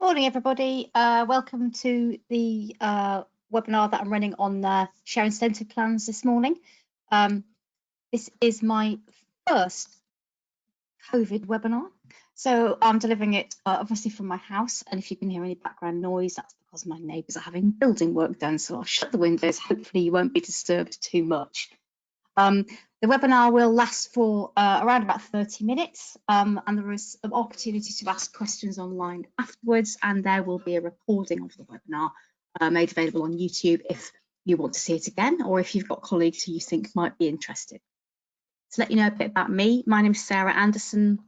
Morning, everybody. Welcome to the webinar that I'm running on share incentive plans this morning. This is my first COVID webinar, so I'm delivering it obviously from my house, and if you can hear any background noise, that's because my neighbours are having building work done, so I'll shut the windows. Hopefully you won't be disturbed too much. The webinar will last for around about 30 minutes, and there is an opportunity to ask questions online afterwards, and there will be a recording of the webinar made available on YouTube if you want to see it again, or if you've got colleagues who you think might be interested. To let you know a bit about me, my name is Sarah Anderson.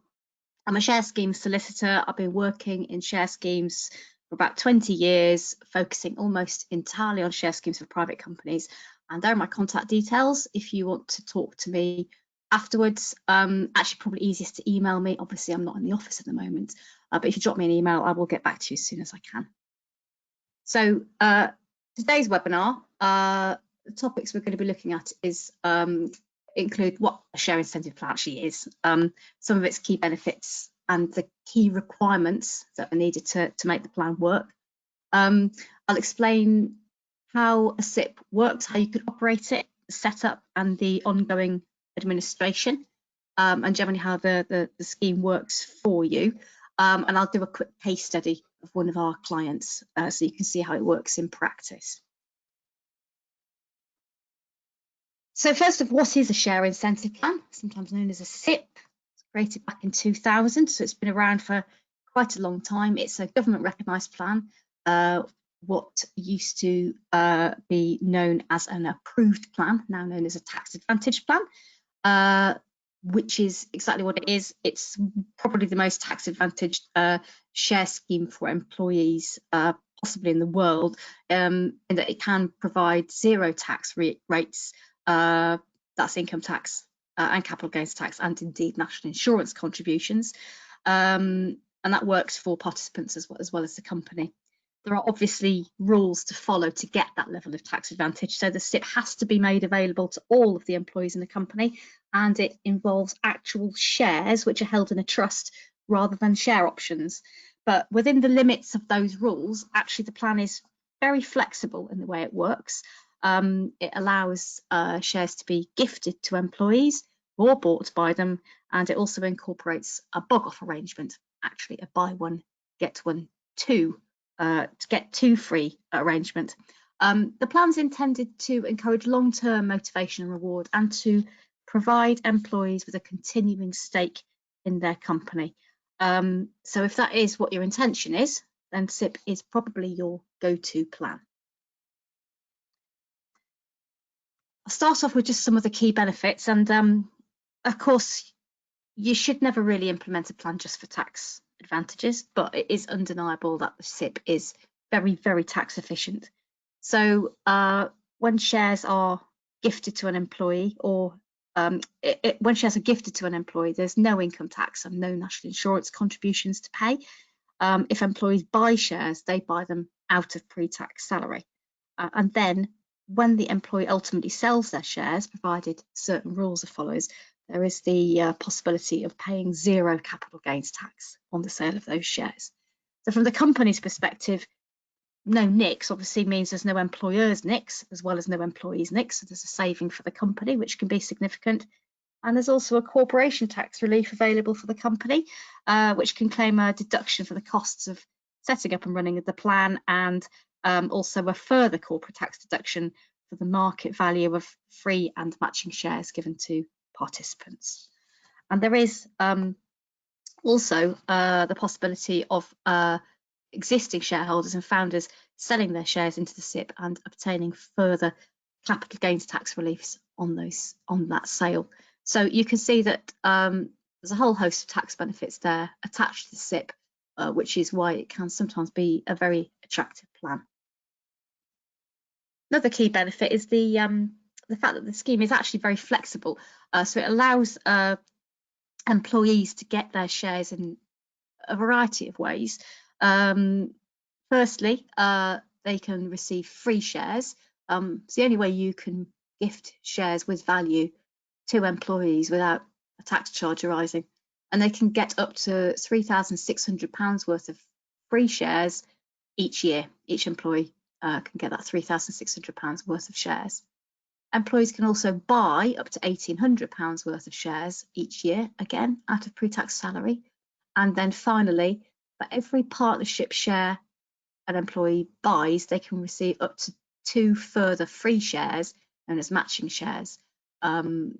I'm a share scheme solicitor. I've been working in share schemes for about 20 years, focusing almost entirely on share schemes for private companies. And there are my contact details if you want to talk to me afterwards. Actually, probably easiest to email me. Obviously, I'm not in the office at the moment, but if you drop me an email, I will get back to you as soon as I can. So today's webinar, the topics we're going to be looking at is include what a share incentive plan actually is, some of its key benefits and the key requirements that are needed to make the plan work. I'll explain how a SIP works, how you can operate it, the setup and the ongoing administration, and generally how the scheme works for you. And I'll do a quick case study of one of our clients so you can see how it works in practice. So first of all, what is a share incentive plan, sometimes known as a SIP? It's created back in 2000, so it's been around for quite a long time. It's a government recognised plan, what used to be known as an approved plan, now known as a tax advantage plan, which is exactly what it is. It's probably the most tax advantaged share scheme for employees possibly in the world, in that it can provide zero tax rates. That's income tax and capital gains tax, and indeed national insurance contributions, and that works for participants as well as the company. There are obviously rules to follow to get that level of tax advantage, so the SIP has to be made available to all of the employees in the company, and it involves actual shares which are held in a trust rather than share options. But within the limits of those rules, actually the plan is very flexible in the way it works. It allows shares to be gifted to employees or bought by them, and it also incorporates a bog-off arrangement, actually a buy one, get one two, to get two free arrangement. The plan's intended to encourage long-term motivation and reward, and to provide employees with a continuing stake in their company. So if that is what your intention is, then SIP is probably your go-to plan. I'll start off with just some of the key benefits, and of course you should never really implement a plan just for tax advantages, but it is undeniable that the SIP is very, very tax efficient. So when shares are gifted to an employee, or when shares are gifted to an employee, there's no income tax and no national insurance contributions to pay. If employees buy shares, they buy them out of pre-tax salary, and then when the employee ultimately sells their shares, provided certain rules are followed, there is the possibility of paying zero capital gains tax on the sale of those shares. So from the company's perspective, no NICs obviously means there's no employer's NICs as well as no employees' NICs, so there's a saving for the company, which can be significant. And there's also a corporation tax relief available for the company, which can claim a deduction for the costs of setting up and running the plan, and also a further corporate tax deduction for the market value of free and matching shares given to participants. And there is also the possibility of existing shareholders and founders selling their shares into the SIP and obtaining further capital gains tax reliefs on that sale. So you can see that there's a whole host of tax benefits there attached to the SIP, which is why it can sometimes be a very attractive plan. Another key benefit is the fact that the scheme is actually very flexible, so it allows employees to get their shares in a variety of ways. Firstly, they can receive free shares. It's the only way you can gift shares with value to employees without a tax charge arising, and they can get up to £3,600 worth of free shares each year. Each employee can get that £3,600 worth of shares. Employees can also buy up to £1,800 worth of shares each year, again, out of pre-tax salary. And then finally, for every partnership share an employee buys, they can receive up to 2 further free shares known as matching shares. And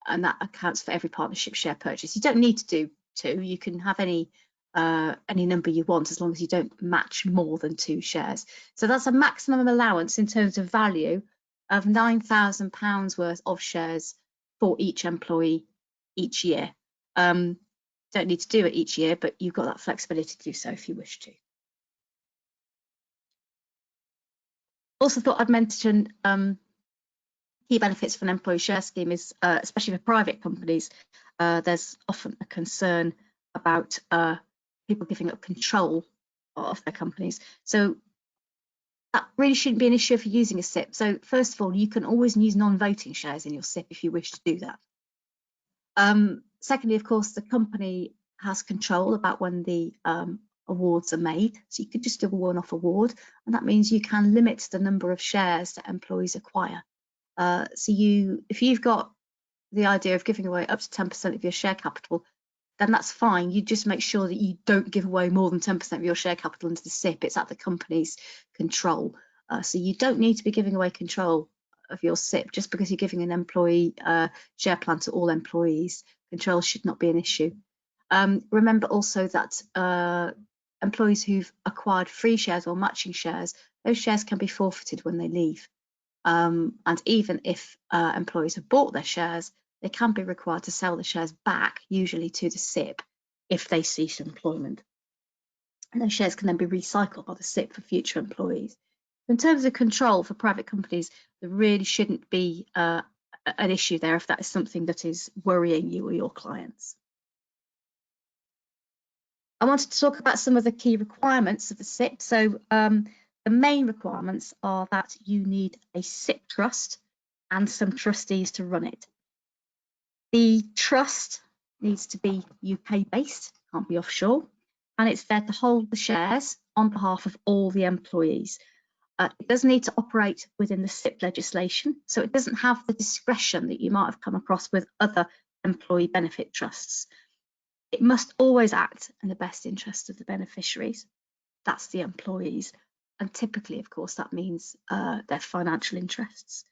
that accounts for every partnership share purchase. You don't need to do 2. You can have any number you want as long as you don't match more than 2 shares. So that's a maximum allowance in terms of value of £9,000 worth of shares for each employee each year. Don't need to do it each year, but you've got that flexibility to do so if you wish to. Also thought I'd mention key benefits for an employee share scheme is, especially for private companies, there's often a concern about people giving up control of their companies. So that really shouldn't be an issue if you're using a SIP. So first of all, you can always use non-voting shares in your SIP if you wish to do that. Secondly, of course, the company has control about when the awards are made. So you could just do a one-off award, and that means you can limit the number of shares that employees acquire. So if you've got the idea of giving away up to 10% of your share capital, then that's fine. You just make sure that you don't give away more than 10% of your share capital into the SIP. It's at the company's control. So you don't need to be giving away control of your SIP just because you're giving an employee share plan to all employees. Control should not be an issue. Remember also that employees who've acquired free shares or matching shares, those shares can be forfeited when they leave. And even if employees have bought their shares, they can be required to sell the shares back, usually to the SIP, if they cease employment. And those shares can then be recycled by the SIP for future employees. In terms of control for private companies, there really shouldn't be an issue there if that is something that is worrying you or your clients. I wanted to talk about some of the key requirements of the SIP. So the main requirements are that you need a SIP trust and some trustees to run it. The trust needs to be UK based, can't be offshore, and it's there to hold the shares on behalf of all the employees. It does need to operate within the SIP legislation, so it doesn't have the discretion that you might have come across with other employee benefit trusts. It must always act in the best interest of the beneficiaries, that's the employees, and typically, of course, that means their financial interests.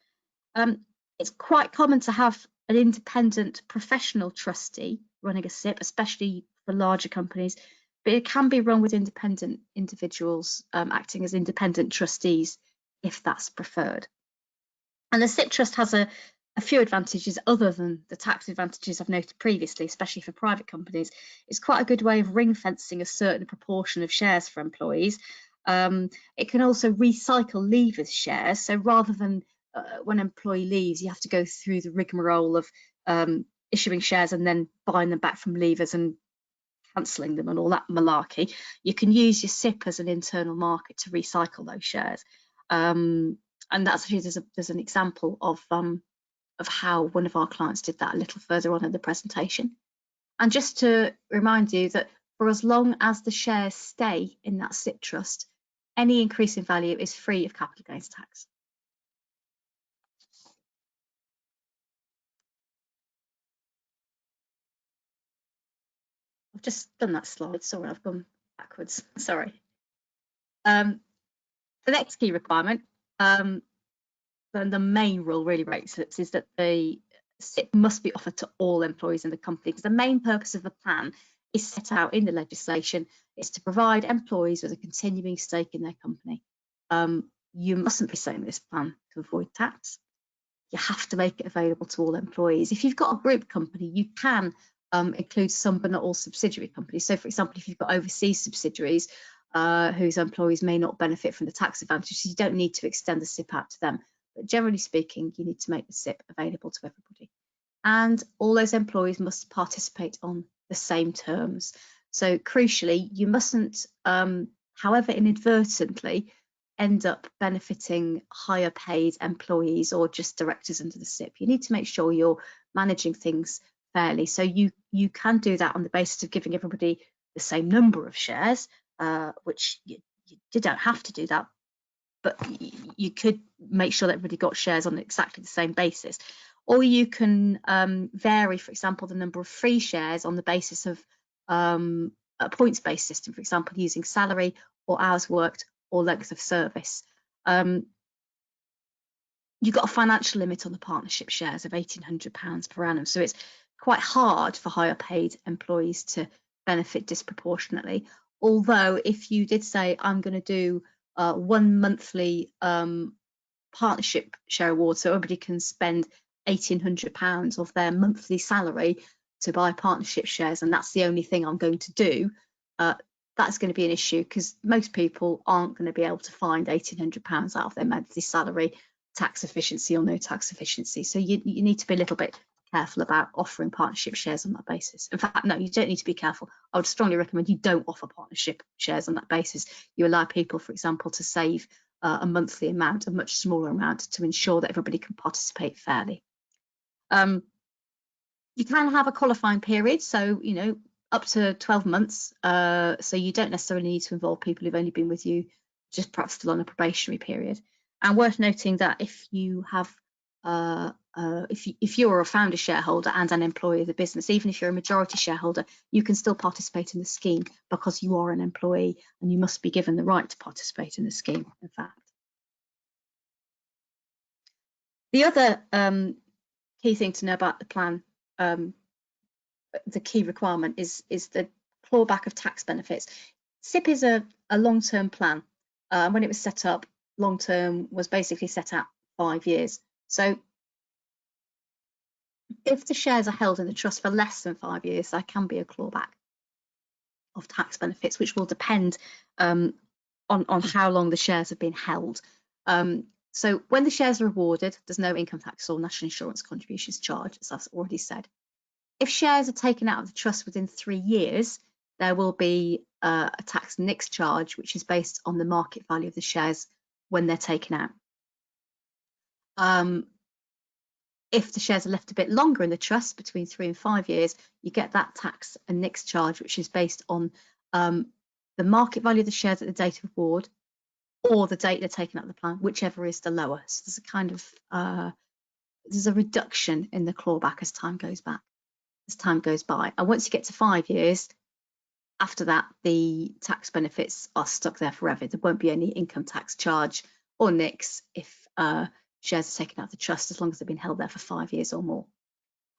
It's quite common to have an independent professional trustee running a SIP, especially for larger companies, but it can be run with independent individuals acting as independent trustees if that's preferred. And the SIP trust has a few advantages other than the tax advantages I've noted previously, especially for private companies. It's quite a good way of ring fencing a certain proportion of shares for employees. It can also recycle leavers' shares. So rather than when an employee leaves, you have to go through the rigmarole of issuing shares and then buying them back from leavers and cancelling them and all that malarkey. You can use your SIP as an internal market to recycle those shares. And that's actually, there's an example of how one of our clients did that a little further on in the presentation. And just to remind you that for as long as the shares stay in that SIP trust, any increase in value is free of capital gains tax. I've just done that slide, sorry, I've gone backwards, sorry. The next key requirement, and the main rule really rates it, is that the SIP must be offered to all employees in the company, because the main purpose of the plan is set out in the legislation. It's to provide employees with a continuing stake in their company. You mustn't be selling this plan to avoid tax. You have to make it available to all employees. If you've got a group company, you can include some but not all subsidiary companies. So for example, if you've got overseas subsidiaries whose employees may not benefit from the tax advantages, you don't need to extend the SIP out to them. But generally speaking, you need to make the SIP available to everybody. And all those employees must participate on the same terms. So crucially, you mustn't, however inadvertently, end up benefiting higher paid employees or just directors under the SIP. You need to make sure you're managing things fairly. So you can do that on the basis of giving everybody the same number of shares, which you don't have to do that, but you could make sure that everybody got shares on exactly the same basis. Or you can vary, for example, the number of free shares on the basis of a points-based system, for example, using salary or hours worked or length of service. You've got a financial limit on the partnership shares of £1,800 per annum. So it's quite hard for higher paid employees to benefit disproportionately. Although if you did say, I'm going to do one monthly partnership share award, so everybody can spend £1,800 of their monthly salary to buy partnership shares, and that's the only thing I'm going to do, that's going to be an issue, because most people aren't going to be able to find £1,800 out of their monthly salary, tax efficiency or no tax efficiency. So you need to be a little bit careful about offering partnership shares on that basis. In fact, no, you don't need to be careful. I would strongly recommend you don't offer partnership shares on that basis. You allow people, for example, to save a monthly amount, a much smaller amount, to ensure that everybody can participate fairly. You can have a qualifying period, so up to 12 months. So you don't necessarily need to involve people who've only been with you just perhaps still on a probationary period. And worth noting that if you have if you're a founder shareholder and an employee of the business, even if you're a majority shareholder, you can still participate in the scheme because you are an employee, and you must be given the right to participate in the scheme, in fact. The other key thing to know about the plan, the key requirement, is the clawback of tax benefits. SIP is a long-term plan. When it was set up, long-term was basically set at 5 years. So if the shares are held in the trust for less than 5 years, there can be a clawback of tax benefits, which will depend on how long the shares have been held. So when the shares are awarded, there's no income tax or national insurance contributions charged, as I've already said. If shares are taken out of the trust within 3 years, there will be a tax nix charge, which is based on the market value of the shares when they're taken out. If the shares are left a bit longer in the trust, between 3 and 5 years, you get that tax and nix charge, which is based on the market value of the shares at the date of award or the date they're taken out of the plan, whichever is the lower. So there's a kind of there's a reduction in the clawback as time goes by. And once you get to 5 years, after that, the tax benefits are stuck there forever. There won't be any income tax charge or nix if shares are taken out of the trust, as long as they've been held there for 5 years or more.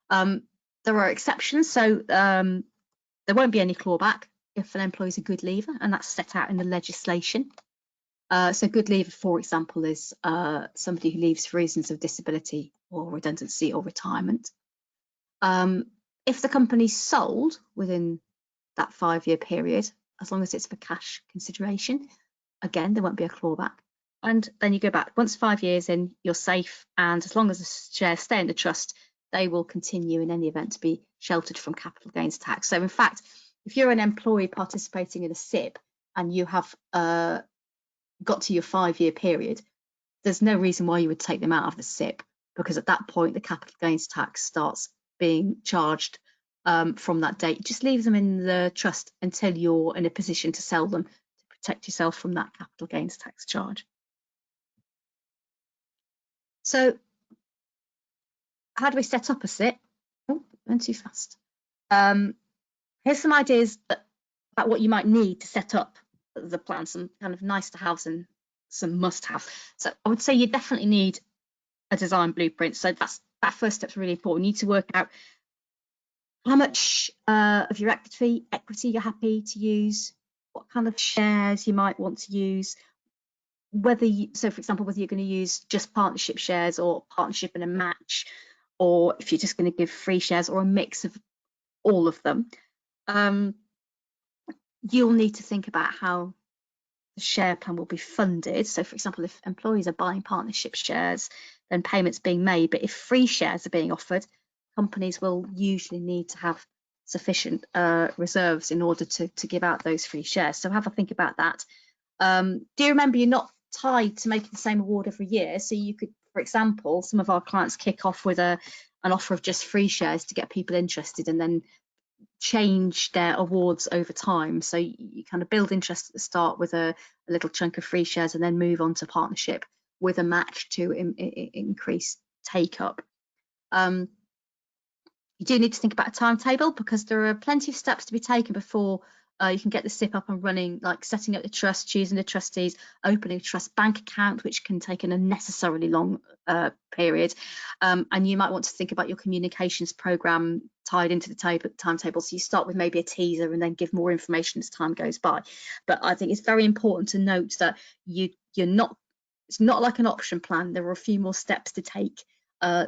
There are exceptions, so there won't be any clawback if an employee is a good leaver, and that's set out in the legislation. So good leaver, for example, is somebody who leaves for reasons of disability or redundancy or retirement. If the company's sold within that 5-year period, as long as it's for cash consideration, again, there won't be a clawback. And then you go back. Once 5 years in, you're safe, and as long as the shares stay in the trust, they will continue in any event to be sheltered from capital gains tax. So in fact, if you're an employee participating in a SIP and you have got to your 5-year period, there's no reason why you would take them out of the SIP, because at that point the capital gains tax starts being charged from that date. Just leave them in the trust until you're in a position to sell them to protect yourself from that capital gains tax charge. So how do we set up a SIP? Oh, went too fast. Here's some ideas about what you might need to set up the plan, some kind of nice to haves and some must have. So I would say you definitely need a design blueprint. So that first step's really important. You need to work out how much of your equity you're happy to use, what kind of shares you might want to use, so for example, whether you're going to use just partnership shares or partnership and a match, or if you're just going to give free shares or a mix of all of them. You'll need to think about how the share plan will be funded. So for example, if employees are buying partnership shares, then payments being made, but if free shares are being offered, companies will usually need to have sufficient reserves in order to give out those free shares. So have a think about that. Do you remember you're not tied to making the same award every year? So you could, for example, some of our clients kick off with an offer of just free shares to get people interested, and then change their awards over time. So you kind of build interest at the start with a little chunk of free shares and then move on to partnership with a match to increase take up. You do need to think about a timetable because there are plenty of steps to be taken before you can get the SIP up and running, like setting up the trust, choosing the trustees, opening a trust bank account, which can take an unnecessarily long period. And you might want to think about your communications program tied into the timetable. So you start with maybe a teaser and then give more information as time goes by. But I think it's very important to note that it's not like an option plan. There are a few more steps to take.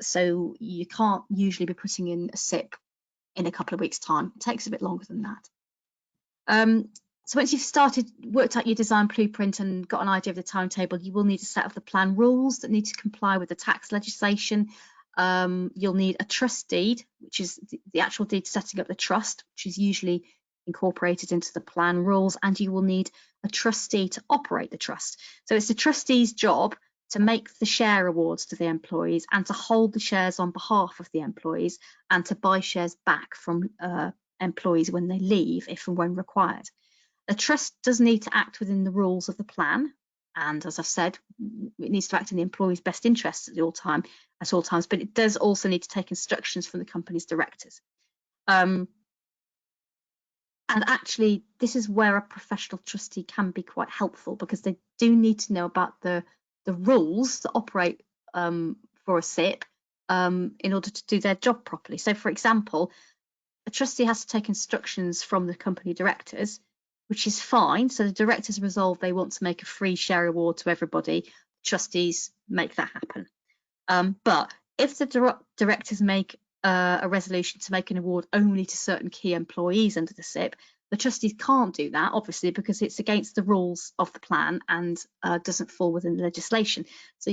So you can't usually be putting in a SIP in a couple of weeks' time. It takes a bit longer than that. So once you've worked out your design blueprint and got an idea of the timetable, you will need a set of the plan rules that need to comply with the tax legislation. You'll need a trust deed, which is the actual deed setting up the trust, which is usually incorporated into the plan rules, and you will need a trustee to operate the trust. So it's the trustee's job to make the share awards to the employees and to hold the shares on behalf of the employees and to buy shares back from employees when they leave, if and when required. The trust does need to act within the rules of the plan, and as I've said, it needs to act in the employee's best interests at all times, but it does also need to take instructions from the company's directors. And actually, this is where a professional trustee can be quite helpful because they do need to know about the rules that operate for a SIP in order to do their job properly. So, for example, a trustee has to take instructions from the company directors, which is fine. So the directors resolve they want to make a free share award to everybody. Trustees make that happen. But if the directors make a resolution to make an award only to certain key employees under the SIP, the trustees can't do that, obviously, because it's against the rules of the plan and doesn't fall within the legislation. So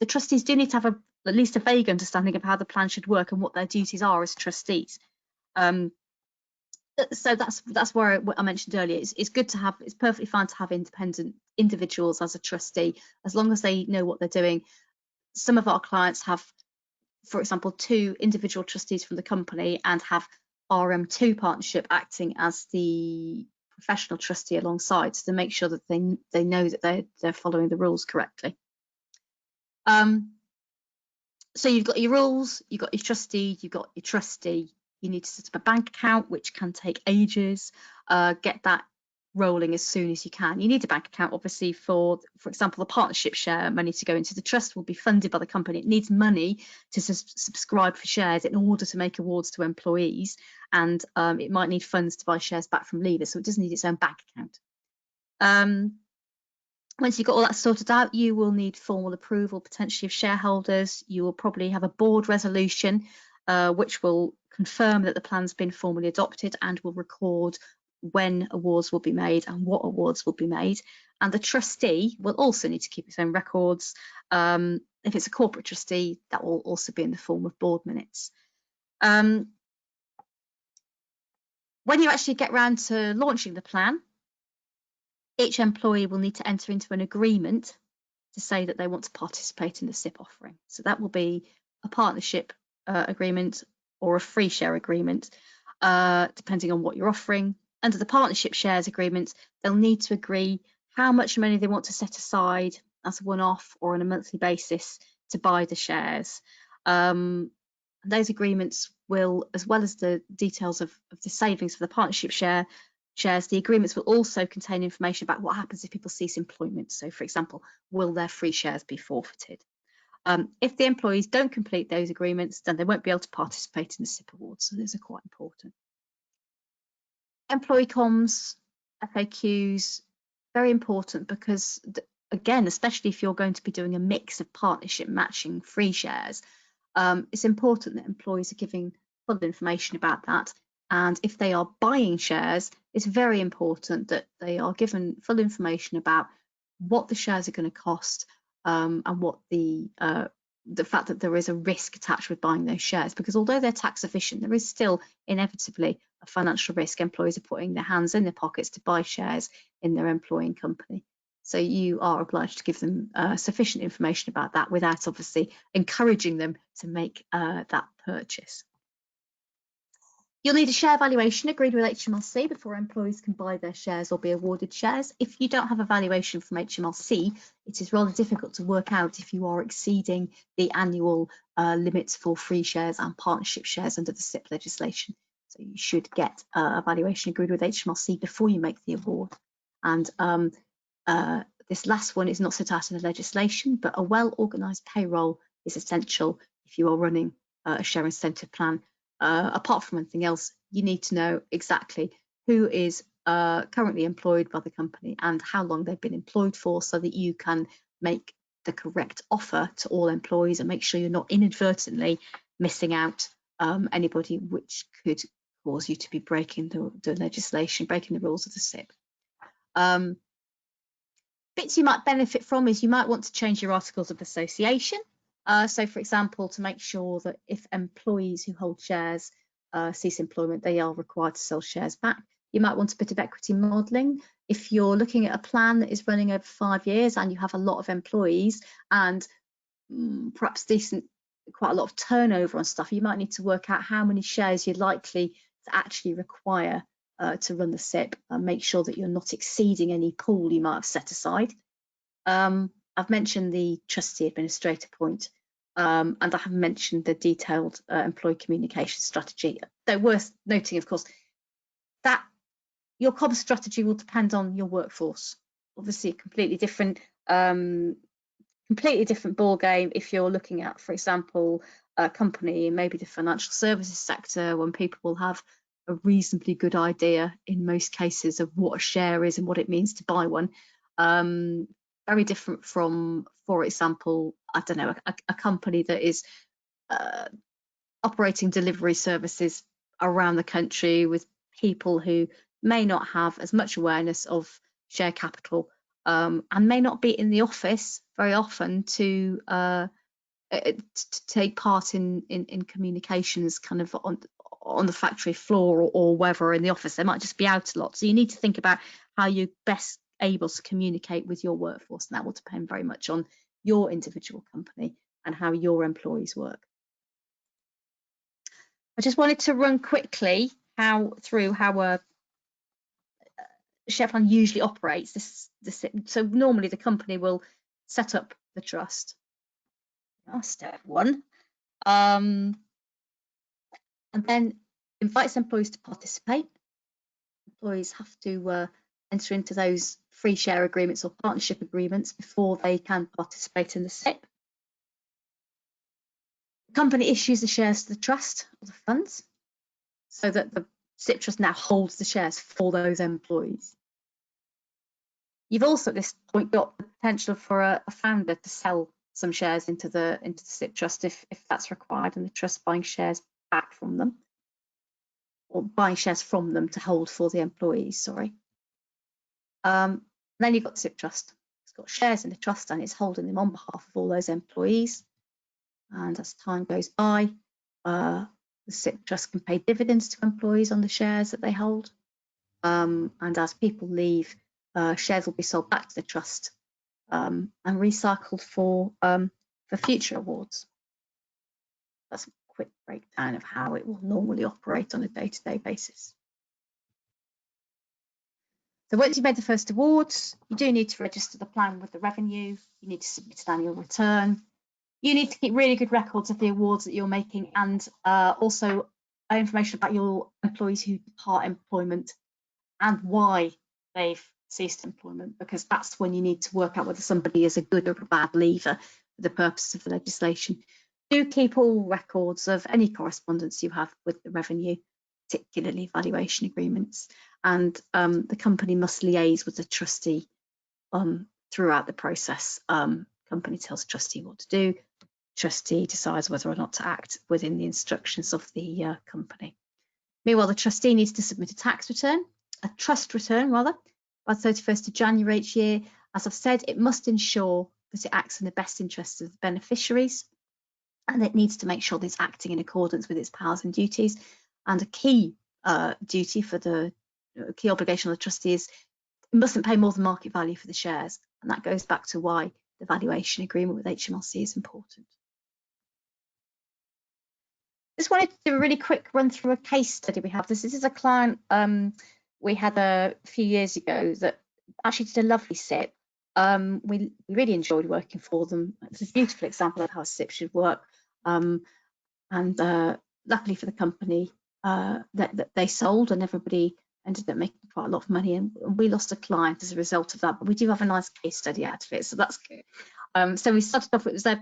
the trustees do need to have at least a vague understanding of how the plan should work and what their duties are as trustees. So that's where I mentioned earlier. It's good to have. It's perfectly fine to have independent individuals as a trustee, as long as they know what they're doing. Some of our clients have, for example, 2 individual trustees from the company and have RM2 partnership acting as the professional trustee alongside, so to make sure that they know that they're following the rules correctly. So you've got your rules, you've got your trustee, you've got your trustee. You need to set up a bank account, which can take ages. Get that rolling as soon as you can. You need a bank account, obviously, for example, the partnership share money to go into the trust will be funded by the company. It needs money to subscribe for shares in order to make awards to employees, and it might need funds to buy shares back from leavers, so it does need its own bank account. Once you've got all that sorted out, you will need formal approval, potentially of shareholders. You will probably have a board resolution, which will confirm that the plan's been formally adopted and will record when awards will be made and what awards will be made. And the trustee will also need to keep its own records. If it's a corporate trustee, that will also be in the form of board minutes. When you actually get round to launching the plan, each employee will need to enter into an agreement to say that they want to participate in the SIP offering. So that will be a partnership agreement or a free share agreement, depending on what you're offering. Under the partnership shares agreement, they'll need to agree how much money they want to set aside as a one-off or on a monthly basis to buy the shares. Those agreements will, as well as the details of the savings for the partnership shares, the agreements will also contain information about what happens if people cease employment. So, for example, will their free shares be forfeited? If the employees don't complete those agreements, then they won't be able to participate in the SIP awards. So those are quite important. Employee comms, FAQs, very important because, again, especially if you're going to be doing a mix of partnership matching free shares, it's important that employees are giving full information about that. And if they are buying shares, it's very important that they are given full information about what the shares are going to cost and what the fact that there is a risk attached with buying those shares, because although they're tax efficient, there is still inevitably a financial risk. Employees are putting their hands in their pockets to buy shares in their employing company. So you are obliged to give them sufficient information about that without obviously encouraging them to make that purchase. You'll need a share valuation agreed with HMRC before employees can buy their shares or be awarded shares. If you don't have a valuation from HMRC, it is rather difficult to work out if you are exceeding the annual limits for free shares and partnership shares under the SIP legislation. So you should get a valuation agreed with HMRC before you make the award. And this last one is not set out in the legislation, but a well-organised payroll is essential if you are running a share incentive plan. Apart from anything else, you need to know exactly who is currently employed by the company and how long they've been employed for, so that you can make the correct offer to all employees and make sure you're not inadvertently missing out anybody, which could cause you to be breaking the legislation, breaking the rules of the SIP. Bits you might benefit from is you might want to change your articles of association. So, for example, to make sure that if employees who hold shares cease employment, they are required to sell shares back. You might want a bit of equity modelling. If you're looking at a plan that is running over 5 years and you have a lot of employees and perhaps quite a lot of turnover on stuff, you might need to work out how many shares you're likely to actually require to run the SIP and make sure that you're not exceeding any pool you might have set aside. I've mentioned the trustee administrator point, and I have mentioned the detailed employee communication strategy. So worth noting, of course, that your comms strategy will depend on your workforce. Obviously, a completely different ball game if you're looking at, for example, a company, maybe the financial services sector, when people will have a reasonably good idea in most cases of what a share is and what it means to buy one. Very different from, for example, I don't know, a company that is operating delivery services around the country with people who may not have as much awareness of share capital and may not be in the office very often to take part in communications kind of on the factory floor or whether in the office. They might just be out a lot. So you need to think about how you're best able to communicate with your workforce, and that will depend very much on your individual company and how your employees work. I just wanted to run quickly through how a share plan usually operates. So normally the company will set up the trust. Step 1. And then invites employees to participate. Employees have to enter into those free share agreements or partnership agreements before they can participate in the SIP. The company issues the shares to the trust or the funds so that the SIP trust now holds the shares for those employees. You've also at this point got the potential for a founder to sell some shares into the SIP trust if that's required, and the trust buying shares back from them, or buying shares from them to hold for the employees, sorry. Then you've got the SIP trust. It's got shares in the trust and it's holding them on behalf of all those employees. And as time goes by, the SIP trust can pay dividends to employees on the shares that they hold. And as people leave, shares will be sold back to the trust and recycled for future awards. That's a quick breakdown of how it will normally operate on a day-to-day basis. So once you've made the first awards, you do need to register the plan with the revenue. You need to submit an annual return. You need to keep really good records of the awards that you're making, and also information about your employees who depart employment and why they've ceased employment, because that's when you need to work out whether somebody is a good or a bad leaver for the purposes of the legislation. Do keep all records of any correspondence you have with the revenue, particularly valuation agreements, and the company must liaise with the trustee throughout the process. Company tells the trustee what to do. Trustee decides whether or not to act within the instructions of the company. Meanwhile, the trustee needs to submit a trust return rather, by 31st of January each year. As I've said, it must ensure that it acts in the best interests of the beneficiaries, and it needs to make sure that it's acting in accordance with its powers and duties. And a key duty for the key obligation of the trustee is it mustn't pay more than market value for the shares, and that goes back to why the valuation agreement with HMRC is important. Just wanted to do a really quick run through a case study we have. This is a client we had a few years ago that actually did a lovely SIP. We really enjoyed working for them. It's a beautiful example of how a SIP should work. And luckily for the company, that they sold, and everybody ended up making quite a lot of money, and we lost a client as a result of that, but we do have a nice case study out of it, so that's good. So we started off, it was a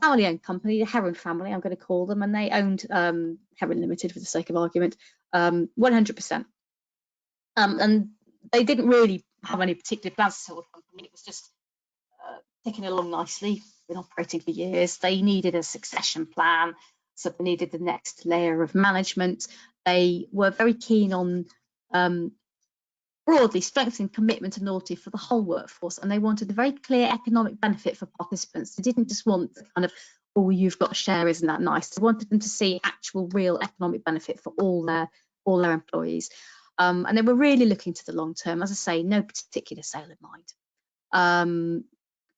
family-owned company, the Heron family, I'm going to call them, and they owned Heron Limited, for the sake of argument, 100%. And they didn't really have any particular plans to sell the company. It was just ticking along nicely, been operating for years. They needed a succession plan, so they needed the next layer of management. They were very keen on broadly strengthening commitment and loyalty for the whole workforce, and they wanted a very clear economic benefit for participants. They didn't just want the kind of, oh, you've got a share, isn't that nice? They wanted them to see actual real economic benefit for all their employees. And they were really looking to the long term. As I say, no particular sale in mind.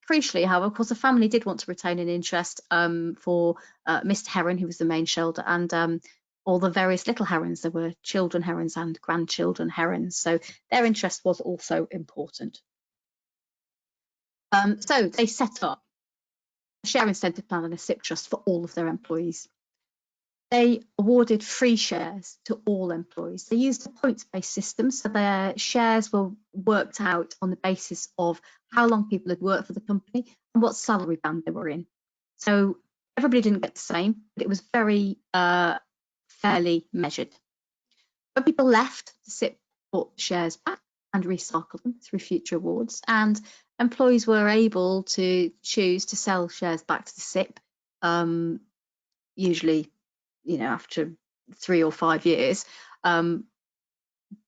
Crucially, however, of course, the family did want to retain an interest for Mr. Heron, who was the main shareholder, and all the various little herons. There were children herons and grandchildren herons, so their interest was also important. So they set up a share incentive plan and a SIP trust for all of their employees. They awarded free shares to all employees. They used a points-based system, so their shares were worked out on the basis of how long people had worked for the company and what salary band they were in. So everybody didn't get the same, but it was very fairly measured. When people left, the SIP bought the shares back and recycled them through future awards, and employees were able to choose to sell shares back to the SIP, usually, you know, after 3 or 5 years,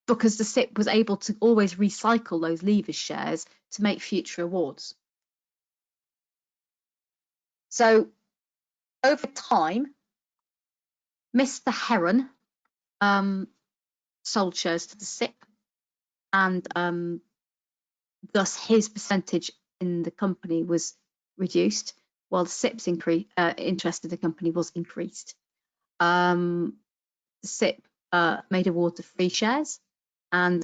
because the SIP was able to always recycle those leavers shares to make future awards. So over time, Mr. Heron sold shares to the SIP, and thus his percentage in the company was reduced, while the SIP's interest in the company was increased. The SIP made awards of free shares and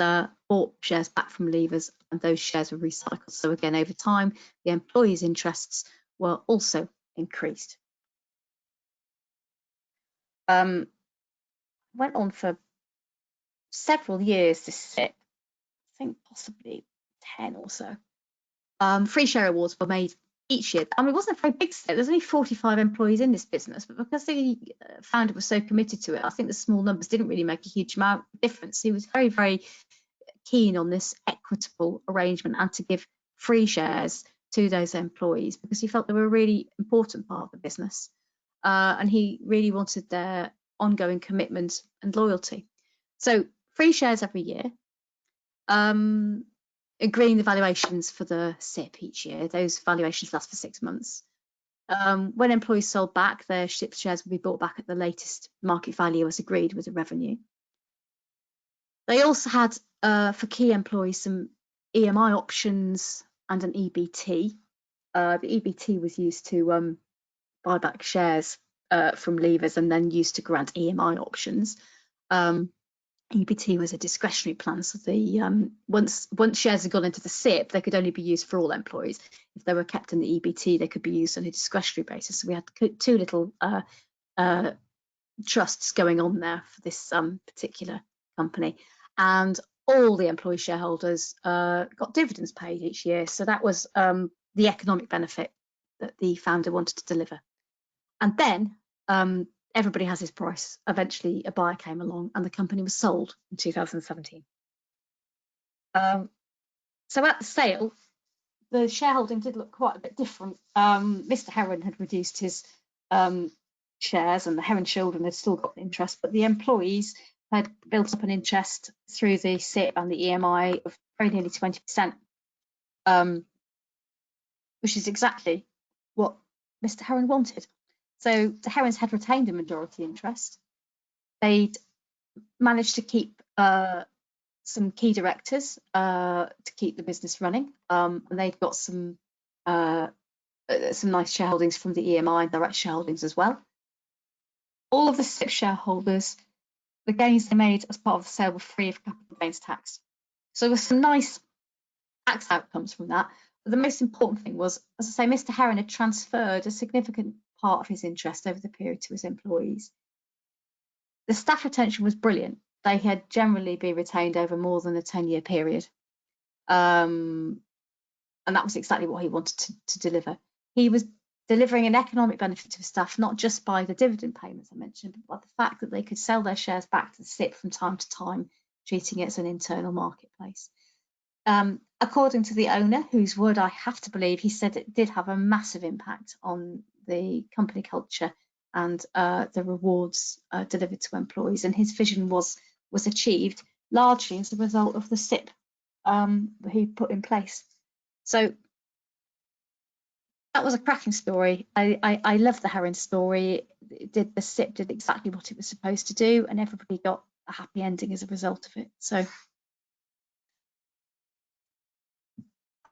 bought shares back from leavers, and those shares were recycled. So again, over time, the employees' interests were also increased. Went on for several years, this SIP, I think possibly 10 or so. Free share awards were made each year. I mean, it wasn't a very big SIP. There's only 45 employees in this business, but because the founder was so committed to it, I think the small numbers didn't really make a huge amount of difference. He was very, very keen on this equitable arrangement and to give free shares to those employees because he felt they were a really important part of the business, and he really wanted their ongoing commitment and loyalty. So free shares every year, agreeing the valuations for the SIP each year. Those valuations last for 6 months. When employees sold back, their SIP shares would be bought back at the latest market value as agreed with the revenue. They also had, for key employees, some EMI options and an EBT. The EBT was used to buy back shares from leavers and then used to grant EMI options. EBT was a discretionary plan, so the once shares had gone into the SIP, they could only be used for all employees. If they were kept in the EBT, they could be used on a discretionary basis. So we had two little trusts going on there for this particular company, and all the employee shareholders got dividends paid each year. So that was the economic benefit that the founder wanted to deliver. And then everybody has his price. Eventually, a buyer came along, and the company was sold in 2017. So at the sale, the shareholding did look quite a bit different. Mr. Heron had reduced his shares, and the Heron children had still got interest, but the employees had built up an interest through the SIP and the EMI of very nearly 20%, which is exactly what Mr. Heron wanted. So the Herons had retained a majority interest. They'd managed to keep some key directors to keep the business running, and they'd got some nice shareholdings from the EMI, direct shareholdings as well. all of the SIP shareholders, the gains they made as part of the sale were free of capital gains tax. So there were some nice tax outcomes from that. But the most important thing was, as I say, Mr. Heron had transferred a significant part of his interest over the period to his employees. The staff retention was brilliant. They had generally been retained over more than a 10-year period. And that was exactly what he wanted to deliver. He was delivering an economic benefit to his staff, not just by the dividend payments I mentioned, but by the fact that they could sell their shares back to the SIP from time to time, treating it as an internal marketplace. According to the owner, whose word I have to believe, he said it did have a massive impact on the company culture and the rewards delivered to employees. And his vision was achieved largely as a result of the SIP he put in place. So that was a cracking story. I love the Heron story. The SIP did exactly what it was supposed to do, and everybody got a happy ending as a result of it. So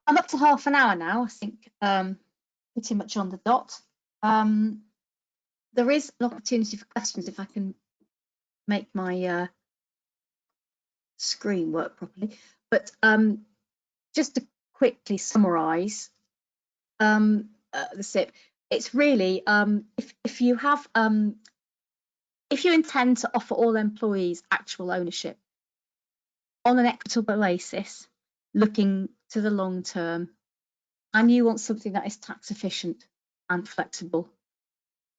I'm up to half an hour now, I think, pretty much on the dot. There is an opportunity for questions if I can make my screen work properly. But just to quickly summarise the SIP, it's really if you have if you intend to offer all employees actual ownership on an equitable basis, looking to the long term, and you want something that is tax efficient and flexible,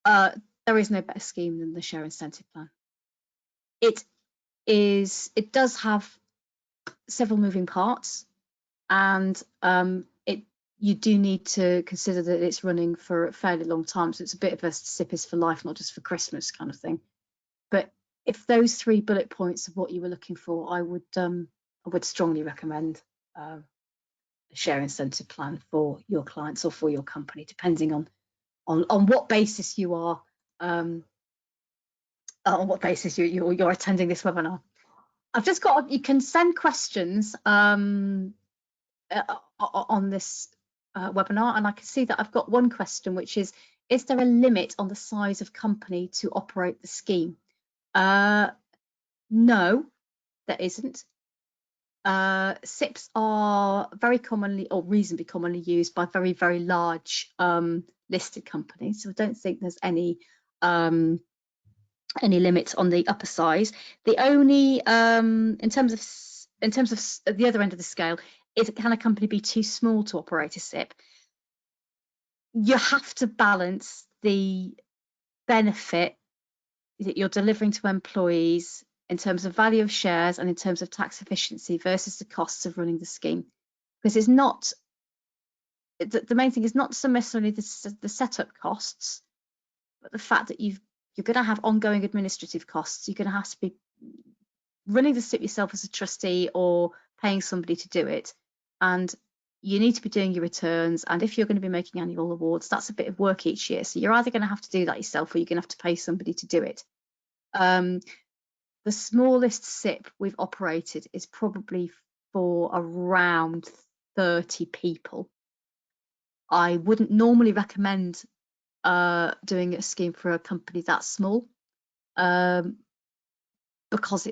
there is no better scheme than the share incentive plan. It does have several moving parts, and you do need to consider that it's running for a fairly long time, so it's a bit of a SIP is for life, not just for Christmas kind of thing. But if those 3 bullet points of what you were looking for, I would strongly recommend a share incentive plan for your clients or for your company, depending on what basis you are on what basis you're attending this webinar. I've just got, you can send questions on this webinar, and I can see that I've got one question, which is there a limit on the size of company to operate the scheme? No, there isn't. SIPs are very commonly or reasonably commonly used by very, very large listed companies, so I don't think there's any limits on the upper size. The only in terms of the other end of the scale is, can a company be too small to operate a SIP? You have to balance the benefit that you're delivering to employees in terms of value of shares and in terms of tax efficiency versus the costs of running the scheme, because it's not the main thing is not so necessarily the setup costs, but the fact that you're going to have ongoing administrative costs. You're going to have to be running the SIP yourself as a trustee or paying somebody to do it, and you need to be doing your returns. And if you're going to be making annual awards, that's a bit of work each year, so you're either going to have to do that yourself or you're going to have to pay somebody to do it. The smallest SIP we've operated is probably for around 30 people. I wouldn't normally recommend doing a scheme for a company that small, because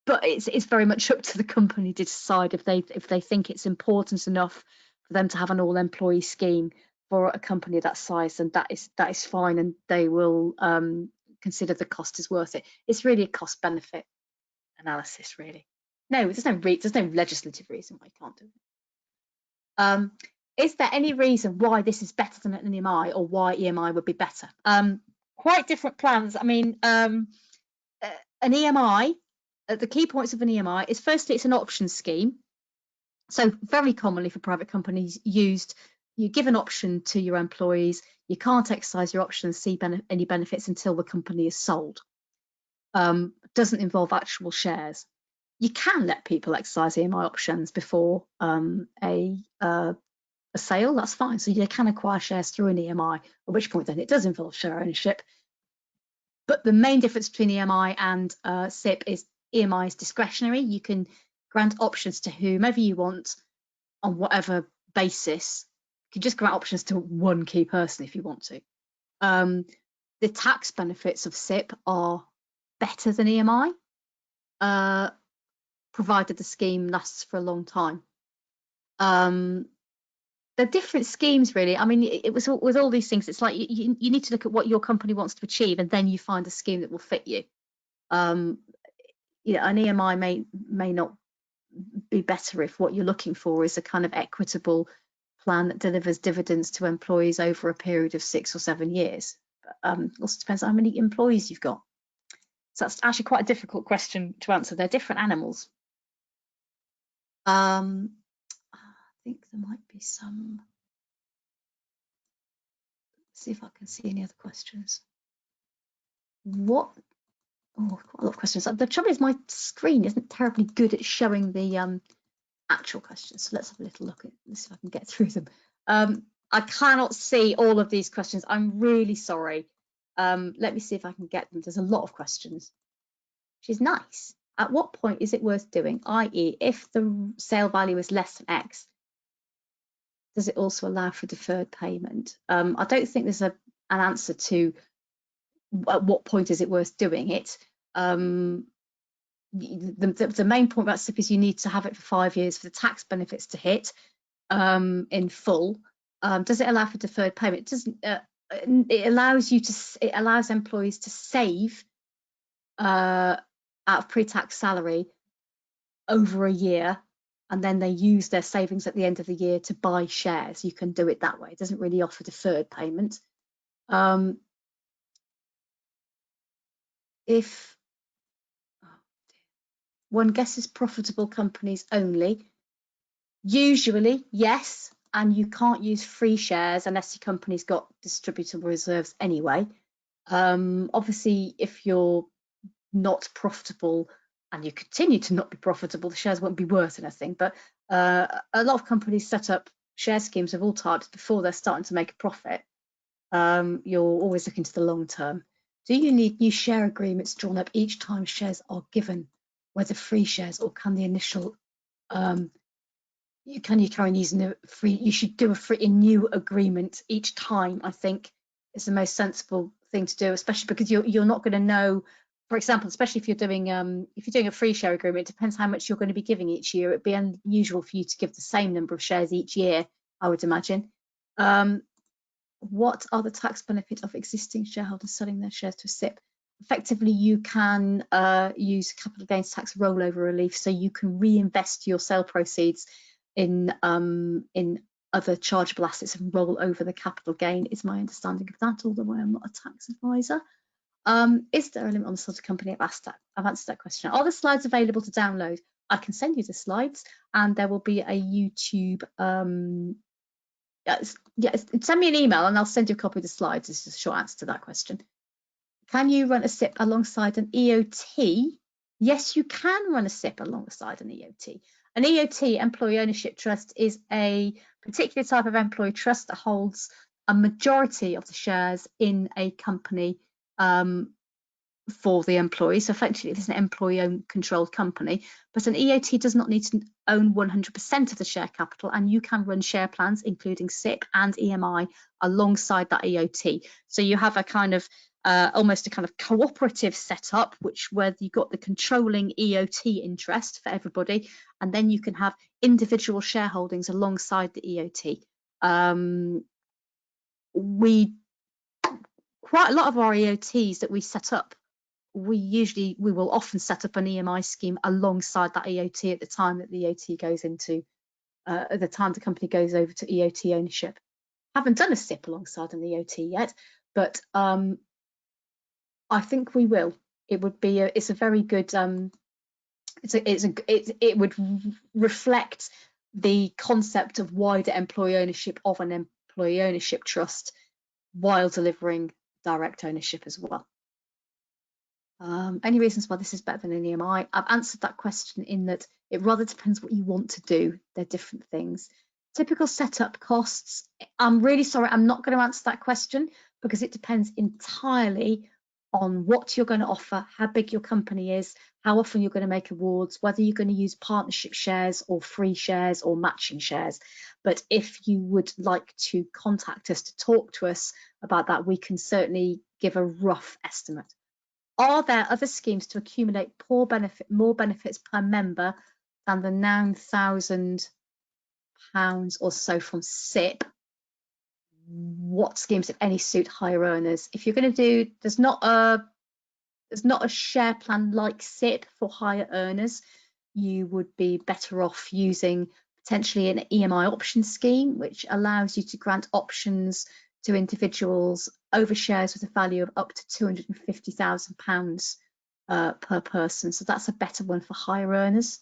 it's very much up to the company to decide if they think it's important enough for them to have an all-employee scheme for a company that size, and that is fine, and they will consider the cost is worth it. It's really a cost-benefit analysis, really. No, there's no legislative reason why you can't do it. Is there any reason why this is better than an EMI, or why EMI would be better? Quite different plans. I mean, an EMI, the key points of an EMI is, firstly, it's an option scheme. So very commonly for private companies used, you give an option to your employees. You can't exercise your option and see any benefits until the company is sold. Doesn't involve actual shares. You can let people exercise EMI options before a sale. That's fine. So you can acquire shares through an EMI, at which point then it does involve share ownership. But the main difference between EMI and SIP is EMI is discretionary. You can grant options to whomever you want on whatever basis. You can just grant options to one key person if you want to. the tax benefits of SIP are better than EMI, provided the scheme lasts for a long time. They're different schemes, really. I mean, it was with all these things. It's like you need to look at what your company wants to achieve, and then you find a scheme that will fit you. An EMI may not be better if what you're looking for is a kind of equitable plan that delivers dividends to employees over a period of 6 or 7 years. Also depends on how many employees you've got. So that's actually quite a difficult question to answer. They're different animals. I think there might be some. Let's see if I can see any other questions. Quite a lot of questions. The trouble is my screen isn't terribly good at showing the actual questions. So let's have a little look at this, see if I can get through them. I cannot see all of these questions. I'm really sorry. Let me see if I can get them. There's a lot of questions, which is nice. At what point is it worth doing? I.e., if the sale value is less than X, does it also allow for deferred payment? I don't think there's an answer to at what point is it worth doing it. The main point about SIP is you need to have it for 5 years for the tax benefits to hit in full. Does it allow for deferred payment? It doesn't. It allows employees to save out of pre-tax salary over a year, and then they use their savings at the end of the year to buy shares. You can do it that way. It doesn't really offer deferred payment. If one guesses profitable companies only, usually yes, and you can't use free shares unless your company's got distributable reserves anyway. Obviously, if you're not profitable and you continue to not be profitable, the shares won't be worth anything. But a lot of companies set up share schemes of all types before they're starting to make a profit. You're always looking to the long term. Do you need new share agreements drawn up each time shares are given, whether free shares, or can the initial you carry on using the free? You should do a new agreement each time. I think is the most sensible thing to do, especially because you're not going to know. For example, especially if you're doing a free share agreement, it depends how much you're going to be giving each year. It'd be unusual for you to give the same number of shares each year, I would imagine. What are the tax benefits of existing shareholders selling their shares to a SIP? Effectively, you can use capital gains tax rollover relief, so you can reinvest your sale proceeds in other chargeable assets and roll over the capital gain, is my understanding of that, although I am not a tax advisor. Is there a limit on the sort of company? I've answered that question. Are the slides available to download? I can send you the slides, and there will be a YouTube. Send me an email and I'll send you a copy of the slides. This is a short answer to that question. Can you run a SIP alongside an EOT? Yes, you can run a SIP alongside an EOT. An EOT, Employee Ownership Trust, is a particular type of employee trust that holds a majority of the shares in a company for the employee. So effectively, it is an employee-owned controlled company, but an EOT does not need to own 100% of the share capital, and you can run share plans, including SIP and EMI, alongside that EOT. So you have a kind of almost a kind of cooperative setup, where you've got the controlling EOT interest for everybody, and then you can have individual shareholdings alongside the EOT. Quite a lot of our EOTs that we set up, we will often set up an EMI scheme alongside that EOT at the time that the EOT goes into, at the time the company goes over to EOT ownership. Haven't done a SIP alongside an EOT yet, but I think we will. It would be it's a very good it would reflect the concept of wider employee ownership of an employee ownership trust while delivering direct ownership as well. Any reasons why this is better than an EMI? I've answered that question in that it rather depends what you want to do. They're different things. Typical setup costs. I'm really sorry, I'm not going to answer that question because it depends entirely on what you're going to offer, how big your company is, how often you're going to make awards, whether you're going to use partnership shares or free shares or matching shares. But if you would like to contact us to talk to us about that, we can certainly give a rough estimate. Are there other schemes to accumulate more benefits per member than the £9,000 or so from SIP? What schemes, if any, suit higher earners? If you're going to do, there's not a share plan like SIP for higher earners. You would be better off using potentially an EMI option scheme, which allows you to grant options to individuals over shares with a value of up to £250,000 per person. So that's a better one for higher earners.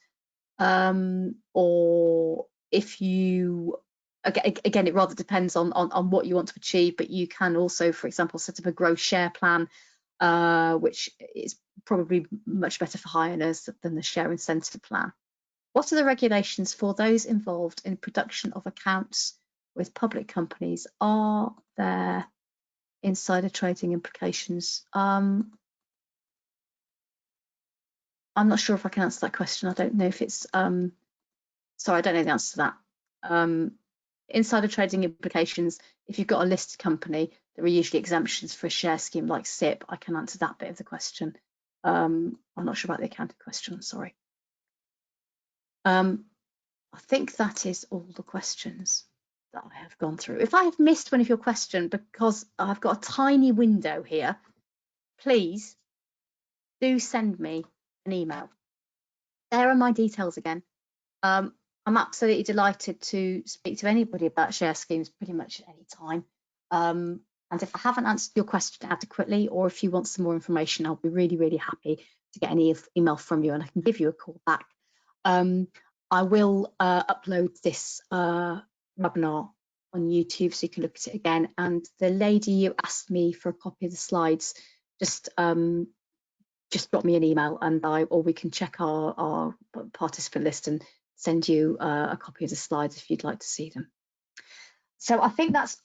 Or if you, again, it rather depends on what you want to achieve, but you can also, for example, set up a growth share plan, which is probably much better for high earners than the share incentive plan. What are the regulations for those involved in production of accounts with public companies? Are there insider trading implications? I'm not sure if I can answer that question. I don't know if it's, sorry, I don't know the answer to that. Insider trading implications, if you've got a listed company, there are usually exemptions for a share scheme like SIP. I can answer that bit of the question. I'm not sure about the accounting question, sorry. I think that is all the questions that I have gone through. If I have missed one of your questions, because I've got a tiny window here, please do send me an email. There are my details again. I'm absolutely delighted to speak to anybody about share schemes pretty much at any time. And if I haven't answered your question adequately, or if you want some more information, I'll be really, really happy to get any email from you and I can give you a call back. I will upload this webinar on YouTube so you can look at it again. And the lady who asked me for a copy of the slides, just drop me an email and or we can check our participant list and send you a copy of the slides if you'd like to see them. So I think that's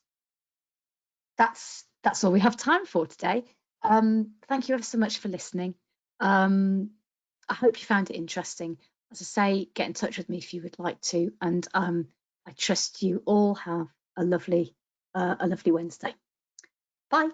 all we have time for today. Thank you ever so much for listening. I hope you found it interesting. As I say, get in touch with me if you would like to, and I trust you all have a lovely Wednesday. Bye.